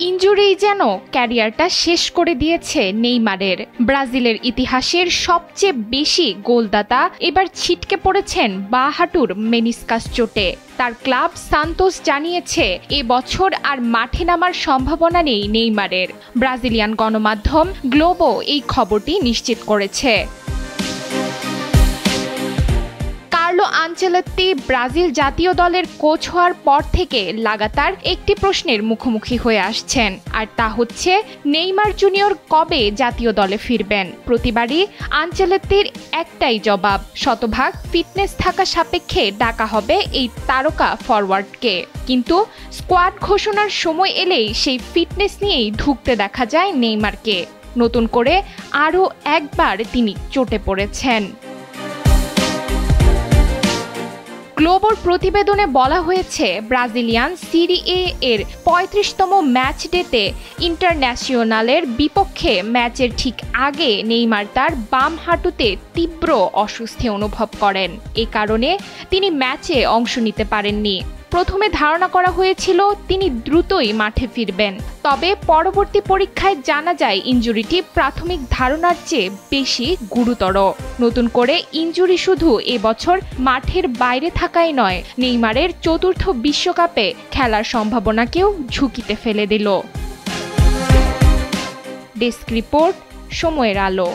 Injury যেন ক্যারিয়ারটা শেষ করে দিয়েছে নেইমারের। ব্রাজিলের ইতিহাসের সবচেয়ে বেশি গোলদাতা এবার ছিটকে পড়েছেন বাঁ হাঁটুর মেনিসকাস চোটে। তার ক্লাব সান্তোস জানিয়েছে এ বছর আর মাঠে নামার সম্ভাবনা নেই নেইমারের। ব্রাজিলিয়ান গণমাধ্যম গ্লোবো এই খবরটি নিশ্চিত করেছে। কার্লো আনচেলত্তি ব্রাজিল জাতীয় দলের কোচ হওয়ার পর থেকে লাগাতার একটি প্রশ্নের মুখোমুখি হয়ে আসছেন, আর তা হচ্ছে নেইমার জুনিয়র কবে জাতীয় দলে ফিরবেন। প্রতিবারই আনচেলত্তির একটাই জবাব, শতভাগ ফিটনেস থাকা সাপেক্ষে ডাকা হবে এই তারকা ফরওয়ার্ডকে। কিন্তু স্কোয়াড ঘোষণার সময় এলেই সেই ফিটনেস নিয়েই ধুঁকতে দেখা যায় নেইমারকে। নতুন করে আরও একবার তিনি চটে পড়েছেন। গ্লোবোর প্রতিবেদনে বলা হয়েছে ব্রাজিলিয়ান সিরি এ এর ৩৫তম ম্যাচ ডেতে ইন্টারন্যাশনালের বিপক্ষে ম্যাচের ঠিক আগে নেইমার তার বাম হাঁটুতে তীব্র অস্বস্তি অনুভব করেন। এ কারণে তিনি ম্যাচে অংশ নিতে পারেননি। প্রথমে ধারণা করা হয়েছিল তিনি দ্রুতই মাঠে ফিরবেন, তবে পরবর্তী পরীক্ষায় জানা যায় ইনজুরিটি প্রাথমিক ধারণার চেয়ে বেশি গুরুতর। নতুন করে ইনজুরি শুধু এবছর মাঠের বাইরে থাকাই নয়, নেইমারের চতুর্থ বিশ্বকাপে খেলার সম্ভাবনাকেও ঝুঁকিতে ফেলে দিল। ডেস্ক রিপোর্ট, সময়ের আলো।